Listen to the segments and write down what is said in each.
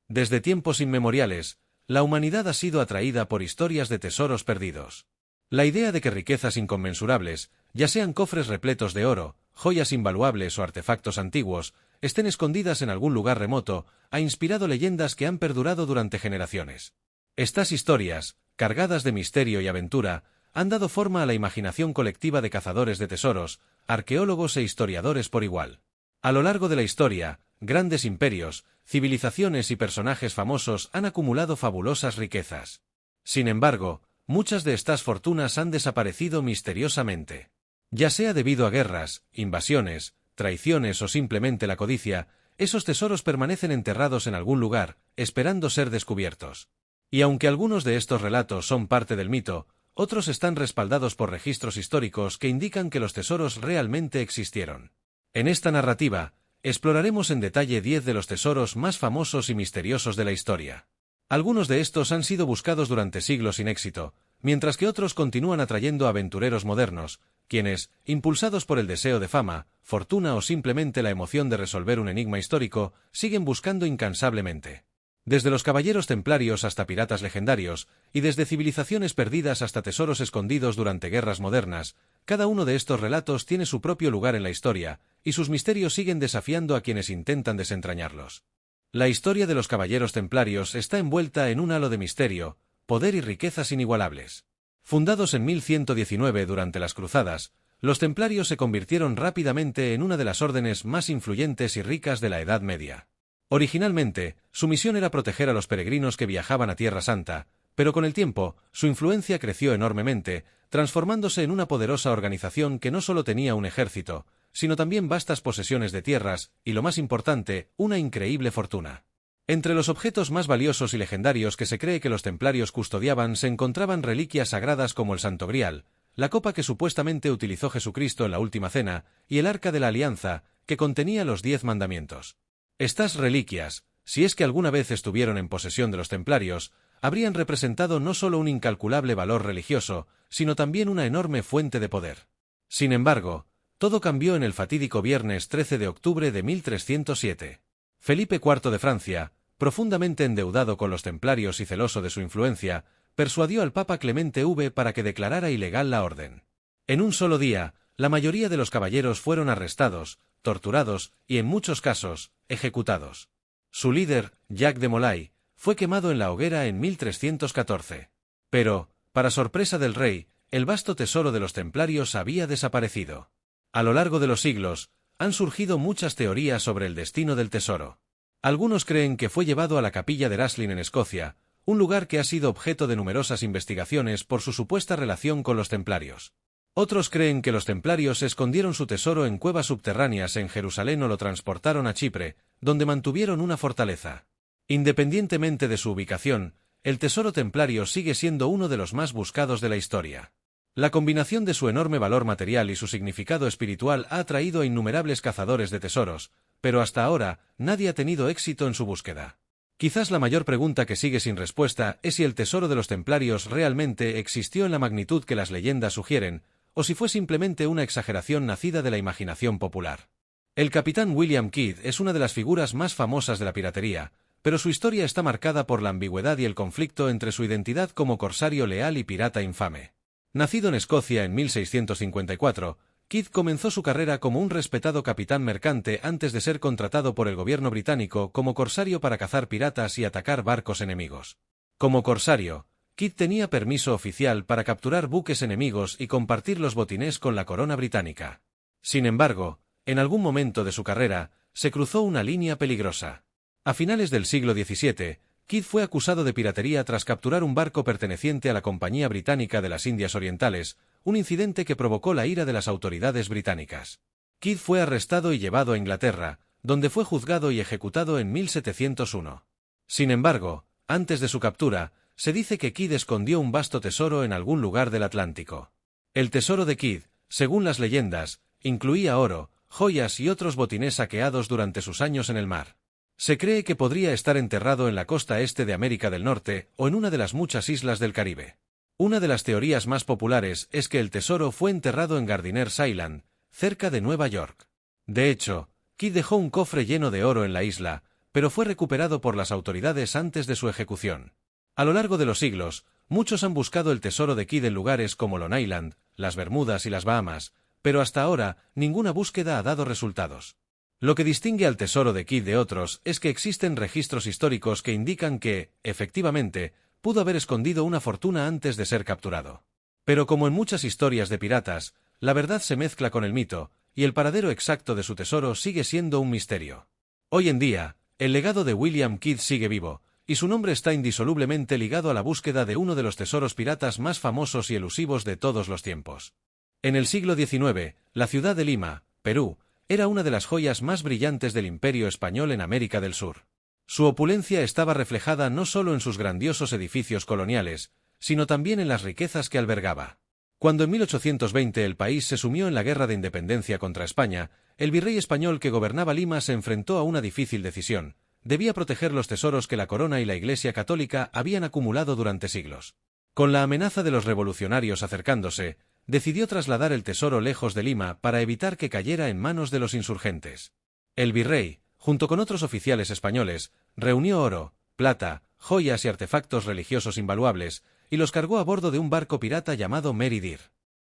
Desde tiempos inmemoriales, la humanidad ha sido atraída por historias de tesoros perdidos. La idea de que riquezas inconmensurables, ya sean cofres repletos de oro, joyas invaluables o artefactos antiguos, estén escondidas en algún lugar remoto, ha inspirado leyendas que han perdurado durante generaciones. Estas historias, cargadas de misterio y aventura, han dado forma a la imaginación colectiva de cazadores de tesoros, arqueólogos e historiadores por igual. A lo largo de la historia, grandes imperios, civilizaciones y personajes famosos han acumulado fabulosas riquezas. Sin embargo, muchas de estas fortunas han desaparecido misteriosamente. Ya sea debido a guerras, invasiones, traiciones o simplemente la codicia, esos tesoros permanecen enterrados en algún lugar, esperando ser descubiertos. Y aunque algunos de estos relatos son parte del mito, otros están respaldados por registros históricos que indican que los tesoros realmente existieron. En esta narrativa, exploraremos en detalle 10 de los tesoros más famosos y misteriosos de la historia. Algunos de estos han sido buscados durante siglos sin éxito, mientras que otros continúan atrayendo a aventureros modernos, quienes, impulsados por el deseo de fama, fortuna o simplemente la emoción de resolver un enigma histórico, siguen buscando incansablemente. Desde los caballeros templarios hasta piratas legendarios, y desde civilizaciones perdidas hasta tesoros escondidos durante guerras modernas, cada uno de estos relatos tiene su propio lugar en la historia, y sus misterios siguen desafiando a quienes intentan desentrañarlos. La historia de los caballeros templarios está envuelta en un halo de misterio, poder y riquezas inigualables. Fundados en 1119 durante las Cruzadas, los templarios se convirtieron rápidamente en una de las órdenes más influyentes y ricas de la Edad Media. Originalmente, su misión era proteger a los peregrinos que viajaban a Tierra Santa, pero con el tiempo, su influencia creció enormemente, transformándose en una poderosa organización que no solo tenía un ejército, sino también vastas posesiones de tierras y, lo más importante, una increíble fortuna. Entre los objetos más valiosos y legendarios que se cree que los templarios custodiaban se encontraban reliquias sagradas como el Santo Grial, la copa que supuestamente utilizó Jesucristo en la Última Cena, y el Arca de la Alianza, que contenía los 10 mandamientos. Estas reliquias, si es que alguna vez estuvieron en posesión de los templarios, habrían representado no solo un incalculable valor religioso, sino también una enorme fuente de poder. Sin embargo, todo cambió en el fatídico viernes 13 de octubre de 1307. Felipe IV de Francia, profundamente endeudado con los templarios y celoso de su influencia, persuadió al Papa Clemente V para que declarara ilegal la orden. En un solo día, la mayoría de los caballeros fueron arrestados, torturados y, en muchos casos, ejecutados. Su líder, Jacques de Molay, fue quemado en la hoguera en 1314. Pero, para sorpresa del rey, el vasto tesoro de los templarios había desaparecido. A lo largo de los siglos, han surgido muchas teorías sobre el destino del tesoro. Algunos creen que fue llevado a la capilla de Raslin en Escocia, un lugar que ha sido objeto de numerosas investigaciones por su supuesta relación con los templarios. Otros creen que los templarios escondieron su tesoro en cuevas subterráneas en Jerusalén o lo transportaron a Chipre, donde mantuvieron una fortaleza. Independientemente de su ubicación, el tesoro templario sigue siendo uno de los más buscados de la historia. La combinación de su enorme valor material y su significado espiritual ha atraído a innumerables cazadores de tesoros, pero hasta ahora nadie ha tenido éxito en su búsqueda. Quizás la mayor pregunta que sigue sin respuesta es si el tesoro de los templarios realmente existió en la magnitud que las leyendas sugieren, o si fue simplemente una exageración nacida de la imaginación popular. El capitán William Kidd es una de las figuras más famosas de la piratería, pero su historia está marcada por la ambigüedad y el conflicto entre su identidad como corsario leal y pirata infame. Nacido en Escocia en 1654, Kidd comenzó su carrera como un respetado capitán mercante antes de ser contratado por el gobierno británico como corsario para cazar piratas y atacar barcos enemigos. Como corsario, Kidd tenía permiso oficial para capturar buques enemigos y compartir los botines con la corona británica. Sin embargo, en algún momento de su carrera, se cruzó una línea peligrosa. A finales del siglo XVII, Kidd fue acusado de piratería tras capturar un barco perteneciente a la Compañía Británica de las Indias Orientales, un incidente que provocó la ira de las autoridades británicas. Kidd fue arrestado y llevado a Inglaterra, donde fue juzgado y ejecutado en 1701. Sin embargo, antes de su captura, se dice que Kidd escondió un vasto tesoro en algún lugar del Atlántico. El tesoro de Kidd, según las leyendas, incluía oro, joyas y otros botines saqueados durante sus años en el mar. Se cree que podría estar enterrado en la costa este de América del Norte o en una de las muchas islas del Caribe. Una de las teorías más populares es que el tesoro fue enterrado en Gardiners Island, cerca de Nueva York. De hecho, Kidd dejó un cofre lleno de oro en la isla, pero fue recuperado por las autoridades antes de su ejecución. A lo largo de los siglos, muchos han buscado el tesoro de Kidd en lugares como Long Island, las Bermudas y las Bahamas, pero hasta ahora ninguna búsqueda ha dado resultados. Lo que distingue al tesoro de Kidd de otros es que existen registros históricos que indican que, efectivamente, pudo haber escondido una fortuna antes de ser capturado. Pero como en muchas historias de piratas, la verdad se mezcla con el mito, y el paradero exacto de su tesoro sigue siendo un misterio. Hoy en día, el legado de William Kidd sigue vivo, y su nombre está indisolublemente ligado a la búsqueda de uno de los tesoros piratas más famosos y elusivos de todos los tiempos. En el siglo XIX, la ciudad de Lima, Perú, era una de las joyas más brillantes del Imperio Español en América del Sur. Su opulencia estaba reflejada no solo en sus grandiosos edificios coloniales, sino también en las riquezas que albergaba. Cuando en 1820 el país se sumió en la Guerra de Independencia contra España, el virrey español que gobernaba Lima se enfrentó a una difícil decisión: debía proteger los tesoros que la corona y la Iglesia católica habían acumulado durante siglos. Con la amenaza de los revolucionarios acercándose, decidió trasladar el tesoro lejos de Lima para evitar que cayera en manos de los insurgentes. El virrey, junto con otros oficiales españoles, reunió oro, plata, joyas y artefactos religiosos invaluables, y los cargó a bordo de un barco pirata llamado Mary Dear.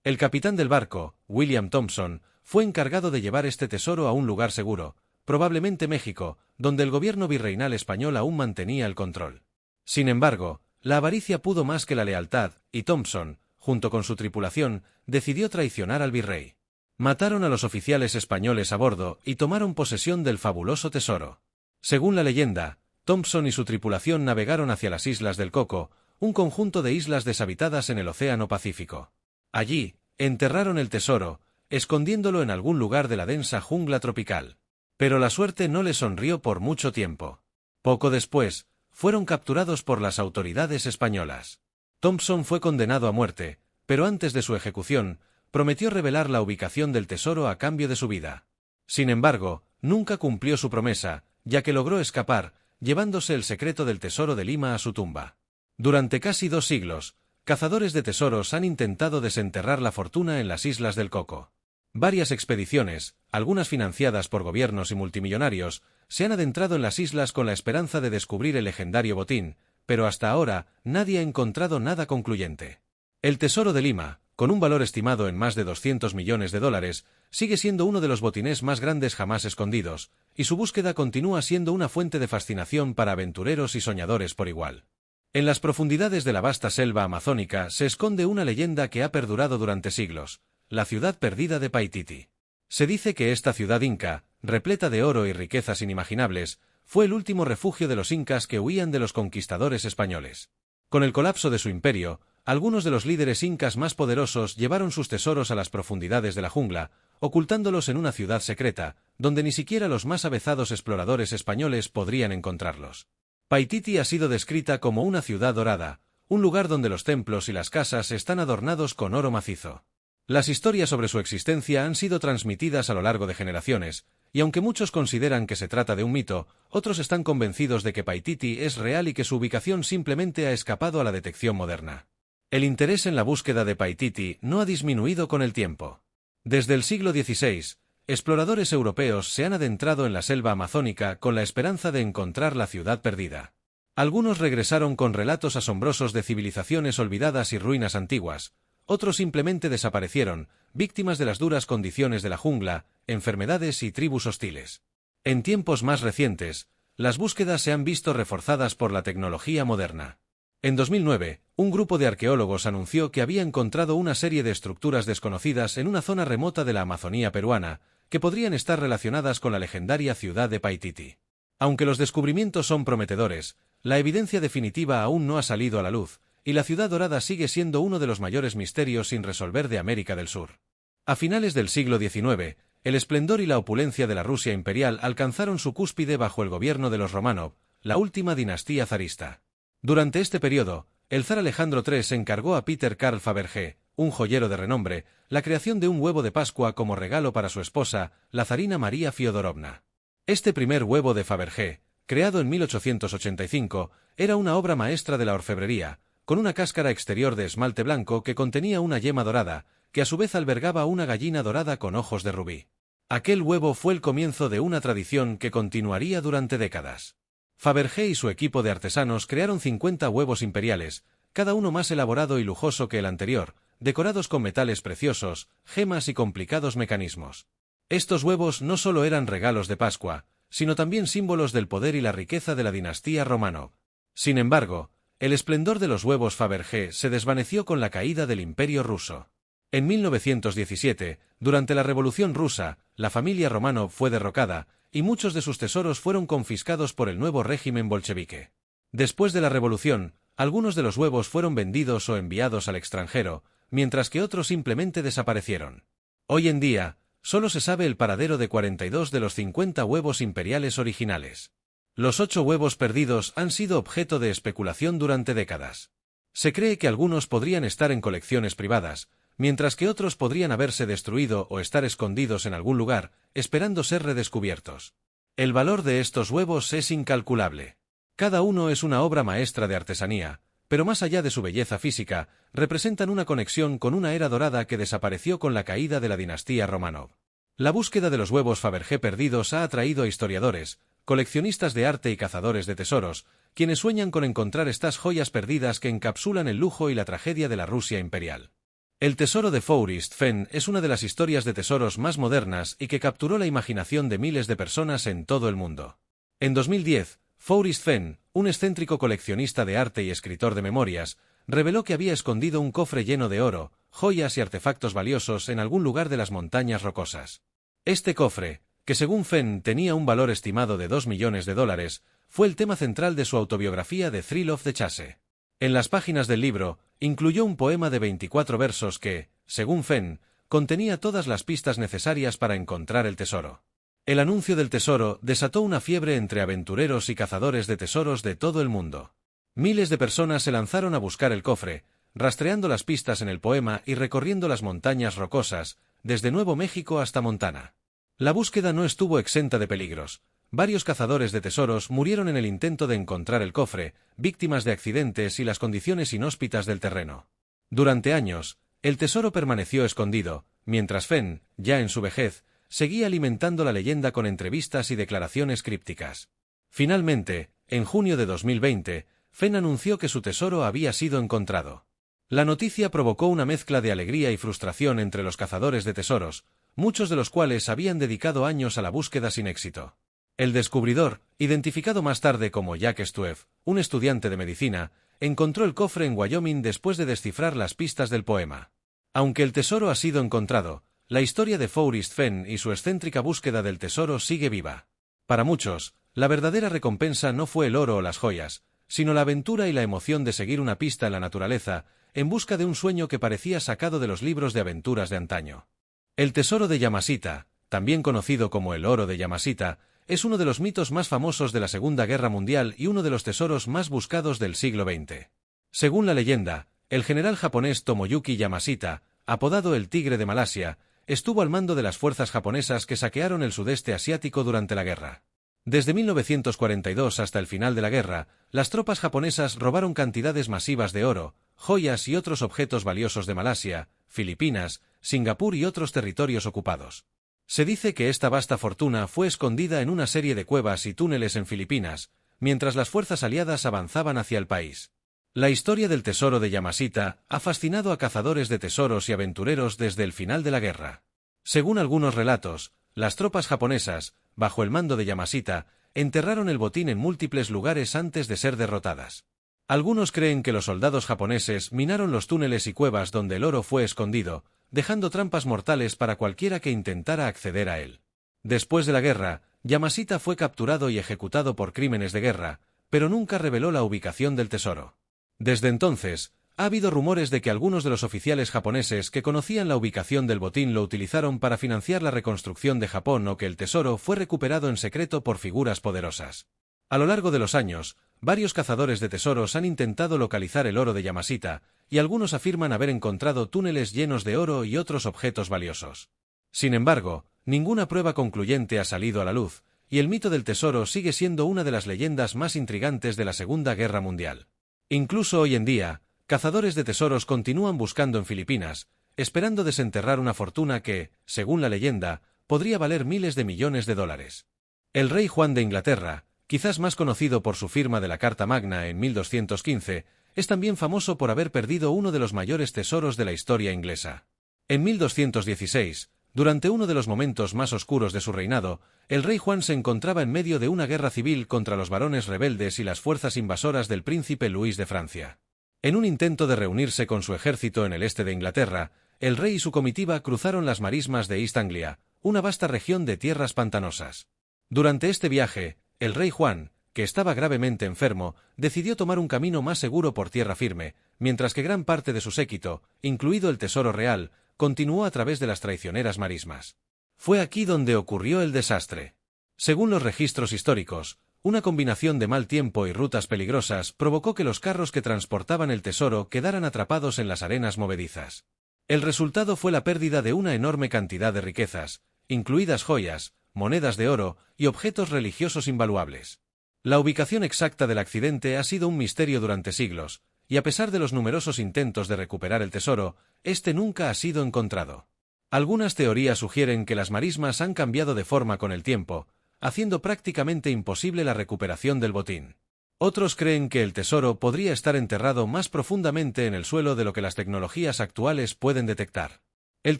El capitán del barco, William Thompson, fue encargado de llevar este tesoro a un lugar seguro, probablemente México, donde el gobierno virreinal español aún mantenía el control. Sin embargo, la avaricia pudo más que la lealtad, y Thompson, junto con su tripulación, decidió traicionar al virrey. Mataron a los oficiales españoles a bordo y tomaron posesión del fabuloso tesoro. Según la leyenda, Thompson y su tripulación navegaron hacia las Islas del Coco, un conjunto de islas deshabitadas en el Océano Pacífico. Allí, enterraron el tesoro, escondiéndolo en algún lugar de la densa jungla tropical. Pero la suerte no les sonrió por mucho tiempo. Poco después, fueron capturados por las autoridades españolas. Thompson fue condenado a muerte, pero antes de su ejecución, prometió revelar la ubicación del tesoro a cambio de su vida. Sin embargo, nunca cumplió su promesa, ya que logró escapar, llevándose el secreto del tesoro de Lima a su tumba. Durante casi 2 siglos, cazadores de tesoros han intentado desenterrar la fortuna en las Islas del Coco. Varias expediciones, algunas financiadas por gobiernos y multimillonarios, se han adentrado en las islas con la esperanza de descubrir el legendario botín, pero hasta ahora nadie ha encontrado nada concluyente. El tesoro de Lima, con un valor estimado en más de $200 millones, sigue siendo uno de los botines más grandes jamás escondidos, y su búsqueda continúa siendo una fuente de fascinación para aventureros y soñadores por igual. En las profundidades de la vasta selva amazónica se esconde una leyenda que ha perdurado durante siglos: la ciudad perdida de Paititi. Se dice que esta ciudad inca, repleta de oro y riquezas inimaginables, fue el último refugio de los incas que huían de los conquistadores españoles. Con el colapso de su imperio, algunos de los líderes incas más poderosos llevaron sus tesoros a las profundidades de la jungla, ocultándolos en una ciudad secreta, donde ni siquiera los más avezados exploradores españoles podrían encontrarlos. Paititi ha sido descrita como una ciudad dorada, un lugar donde los templos y las casas están adornados con oro macizo. Las historias sobre su existencia han sido transmitidas a lo largo de generaciones, y aunque muchos consideran que se trata de un mito, otros están convencidos de que Paititi es real y que su ubicación simplemente ha escapado a la detección moderna. El interés en la búsqueda de Paititi no ha disminuido con el tiempo. Desde el siglo XVI, exploradores europeos se han adentrado en la selva amazónica con la esperanza de encontrar la ciudad perdida. Algunos regresaron con relatos asombrosos de civilizaciones olvidadas y ruinas antiguas. Otros simplemente desaparecieron, víctimas de las duras condiciones de la jungla, enfermedades y tribus hostiles. En tiempos más recientes, las búsquedas se han visto reforzadas por la tecnología moderna. En 2009, un grupo de arqueólogos anunció que había encontrado una serie de estructuras desconocidas en una zona remota de la Amazonía peruana, que podrían estar relacionadas con la legendaria ciudad de Paititi. Aunque los descubrimientos son prometedores, la evidencia definitiva aún no ha salido a la luz, y la ciudad dorada sigue siendo uno de los mayores misterios sin resolver de América del Sur. A finales del siglo XIX, el esplendor y la opulencia de la Rusia imperial alcanzaron su cúspide bajo el gobierno de los Románov, la última dinastía zarista. Durante este periodo, el zar Alejandro III encargó a Peter Karl Fabergé, un joyero de renombre, la creación de un huevo de Pascua como regalo para su esposa, la zarina María Fiodorovna. Este primer huevo de Fabergé, creado en 1885, era una obra maestra de la orfebrería, con una cáscara exterior de esmalte blanco que contenía una yema dorada, que a su vez albergaba una gallina dorada con ojos de rubí. Aquel huevo fue el comienzo de una tradición que continuaría durante décadas. Fabergé y su equipo de artesanos crearon 50 huevos imperiales, cada uno más elaborado y lujoso que el anterior, decorados con metales preciosos, gemas y complicados mecanismos. Estos huevos no solo eran regalos de Pascua, sino también símbolos del poder y la riqueza de la dinastía Románov. Sin embargo, el esplendor de los huevos Fabergé se desvaneció con la caída del Imperio ruso. En 1917, durante la Revolución rusa, la familia Románov fue derrocada, y muchos de sus tesoros fueron confiscados por el nuevo régimen bolchevique. Después de la revolución, algunos de los huevos fueron vendidos o enviados al extranjero, mientras que otros simplemente desaparecieron. Hoy en día, solo se sabe el paradero de 42 de los 50 huevos imperiales originales. Los 8 huevos perdidos han sido objeto de especulación durante décadas. Se cree que algunos podrían estar en colecciones privadas, mientras que otros podrían haberse destruido o estar escondidos en algún lugar, esperando ser redescubiertos. El valor de estos huevos es incalculable. Cada uno es una obra maestra de artesanía, pero más allá de su belleza física, representan una conexión con una era dorada que desapareció con la caída de la dinastía Románov. La búsqueda de los huevos Fabergé perdidos ha atraído a historiadores, coleccionistas de arte y cazadores de tesoros, quienes sueñan con encontrar estas joyas perdidas que encapsulan el lujo y la tragedia de la Rusia imperial. El tesoro de Forest Fen es una de las historias de tesoros más modernas y que capturó la imaginación de miles de personas en todo el mundo. En 2010, Forest Fen, un excéntrico coleccionista de arte y escritor de memorias, reveló que había escondido un cofre lleno de oro, joyas y artefactos valiosos en algún lugar de las montañas rocosas. Este cofre, que según Fen tenía un valor estimado de $2 millones, fue el tema central de su autobiografía The Thrill of the Chase. En las páginas del libro, incluyó un poema de 24 versos que, según Fen, contenía todas las pistas necesarias para encontrar el tesoro. El anuncio del tesoro desató una fiebre entre aventureros y cazadores de tesoros de todo el mundo. Miles de personas se lanzaron a buscar el cofre, rastreando las pistas en el poema y recorriendo las montañas rocosas, desde Nuevo México hasta Montana. La búsqueda no estuvo exenta de peligros. Varios cazadores de tesoros murieron en el intento de encontrar el cofre, víctimas de accidentes y las condiciones inhóspitas del terreno. Durante años, el tesoro permaneció escondido, mientras Fen, ya en su vejez, seguía alimentando la leyenda con entrevistas y declaraciones crípticas. Finalmente, en junio de 2020, Fen anunció que su tesoro había sido encontrado. La noticia provocó una mezcla de alegría y frustración entre los cazadores de tesoros, muchos de los cuales habían dedicado años a la búsqueda sin éxito. El descubridor, identificado más tarde como Jack Stueff, un estudiante de medicina, encontró el cofre en Wyoming después de descifrar las pistas del poema. Aunque el tesoro ha sido encontrado, la historia de Forest Fen y su excéntrica búsqueda del tesoro sigue viva. Para muchos, la verdadera recompensa no fue el oro o las joyas, sino la aventura y la emoción de seguir una pista en la naturaleza, en busca de un sueño que parecía sacado de los libros de aventuras de antaño. El tesoro de Yamashita, también conocido como el oro de Yamashita, es uno de los mitos más famosos de la Segunda Guerra Mundial y uno de los tesoros más buscados del siglo XX. Según la leyenda, el general japonés Tomoyuki Yamashita, apodado el Tigre de Malasia, estuvo al mando de las fuerzas japonesas que saquearon el sudeste asiático durante la guerra. Desde 1942 hasta el final de la guerra, las tropas japonesas robaron cantidades masivas de oro, joyas y otros objetos valiosos de Malasia, Filipinas, Singapur y otros territorios ocupados. Se dice que esta vasta fortuna fue escondida en una serie de cuevas y túneles en Filipinas, mientras las fuerzas aliadas avanzaban hacia el país. La historia del tesoro de Yamashita ha fascinado a cazadores de tesoros y aventureros desde el final de la guerra. Según algunos relatos, las tropas japonesas, bajo el mando de Yamashita, enterraron el botín en múltiples lugares antes de ser derrotadas. Algunos creen que los soldados japoneses minaron los túneles y cuevas donde el oro fue escondido, dejando trampas mortales para cualquiera que intentara acceder a él. Después de la guerra, Yamashita fue capturado y ejecutado por crímenes de guerra, pero nunca reveló la ubicación del tesoro. Desde entonces, ha habido rumores de que algunos de los oficiales japoneses que conocían la ubicación del botín lo utilizaron para financiar la reconstrucción de Japón o que el tesoro fue recuperado en secreto por figuras poderosas. A lo largo de los años, varios cazadores de tesoros han intentado localizar el oro de Yamashita, y algunos afirman haber encontrado túneles llenos de oro y otros objetos valiosos. Sin embargo, ninguna prueba concluyente ha salido a la luz, y el mito del tesoro sigue siendo una de las leyendas más intrigantes de la Segunda Guerra Mundial. Incluso hoy en día, cazadores de tesoros continúan buscando en Filipinas, esperando desenterrar una fortuna que, según la leyenda, podría valer miles de millones de dólares. El rey Juan de Inglaterra, quizás más conocido por su firma de la Carta Magna en 1215, es también famoso por haber perdido uno de los mayores tesoros de la historia inglesa. En 1216, durante uno de los momentos más oscuros de su reinado, el rey Juan se encontraba en medio de una guerra civil contra los varones rebeldes y las fuerzas invasoras del príncipe Luis de Francia. En un intento de reunirse con su ejército en el este de Inglaterra, el rey y su comitiva cruzaron las marismas de East Anglia, una vasta región de tierras pantanosas. Durante este viaje, el rey Juan, que estaba gravemente enfermo, decidió tomar un camino más seguro por tierra firme, mientras que gran parte de su séquito, incluido el tesoro real, continuó a través de las traicioneras marismas. Fue aquí donde ocurrió el desastre. Según los registros históricos, una combinación de mal tiempo y rutas peligrosas provocó que los carros que transportaban el tesoro quedaran atrapados en las arenas movedizas. El resultado fue la pérdida de una enorme cantidad de riquezas, incluidas joyas, monedas de oro y objetos religiosos invaluables. La ubicación exacta del accidente ha sido un misterio durante siglos, y a pesar de los numerosos intentos de recuperar el tesoro, este nunca ha sido encontrado. Algunas teorías sugieren que las marismas han cambiado de forma con el tiempo, haciendo prácticamente imposible la recuperación del botín. Otros creen que el tesoro podría estar enterrado más profundamente en el suelo de lo que las tecnologías actuales pueden detectar. El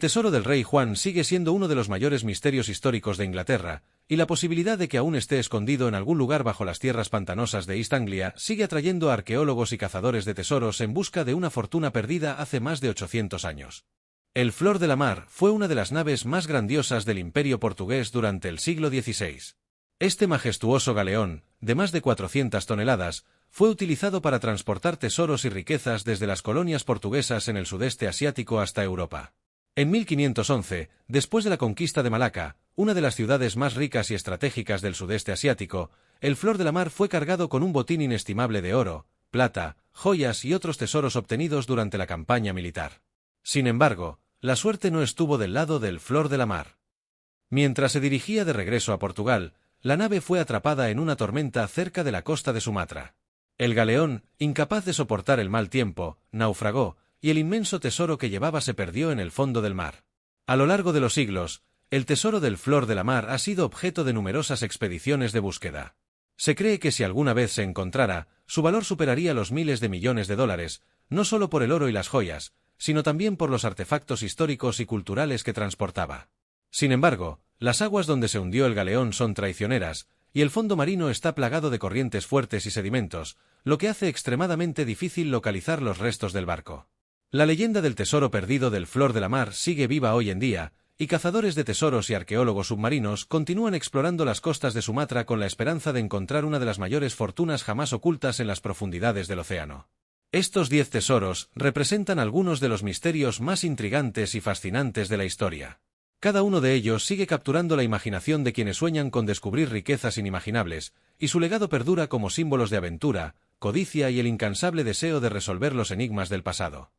tesoro del rey Juan sigue siendo uno de los mayores misterios históricos de Inglaterra, y la posibilidad de que aún esté escondido en algún lugar bajo las tierras pantanosas de East Anglia sigue atrayendo a arqueólogos y cazadores de tesoros en busca de una fortuna perdida hace más de 800 años. El Flor de la Mar fue una de las naves más grandiosas del Imperio portugués durante el siglo XVI. Este majestuoso galeón, de más de 400 toneladas, fue utilizado para transportar tesoros y riquezas desde las colonias portuguesas en el sudeste asiático hasta Europa. En 1511, después de la conquista de Malaca, una de las ciudades más ricas y estratégicas del sudeste asiático, el Flor de la Mar fue cargado con un botín inestimable de oro, plata, joyas y otros tesoros obtenidos durante la campaña militar. Sin embargo, la suerte no estuvo del lado del Flor de la Mar. Mientras se dirigía de regreso a Portugal, la nave fue atrapada en una tormenta cerca de la costa de Sumatra. El galeón, incapaz de soportar el mal tiempo, naufragó, y el inmenso tesoro que llevaba se perdió en el fondo del mar. A lo largo de los siglos, el tesoro del Flor de la Mar ha sido objeto de numerosas expediciones de búsqueda. Se cree que si alguna vez se encontrara, su valor superaría los miles de millones de dólares, no solo por el oro y las joyas, sino también por los artefactos históricos y culturales que transportaba. Sin embargo, las aguas donde se hundió el galeón son traicioneras, y el fondo marino está plagado de corrientes fuertes y sedimentos, lo que hace extremadamente difícil localizar los restos del barco. La leyenda del tesoro perdido del Flor de la Mar sigue viva hoy en día, y cazadores de tesoros y arqueólogos submarinos continúan explorando las costas de Sumatra con la esperanza de encontrar una de las mayores fortunas jamás ocultas en las profundidades del océano. Estos 10 tesoros representan algunos de los misterios más intrigantes y fascinantes de la historia. Cada uno de ellos sigue capturando la imaginación de quienes sueñan con descubrir riquezas inimaginables, y su legado perdura como símbolos de aventura, codicia y el incansable deseo de resolver los enigmas del pasado.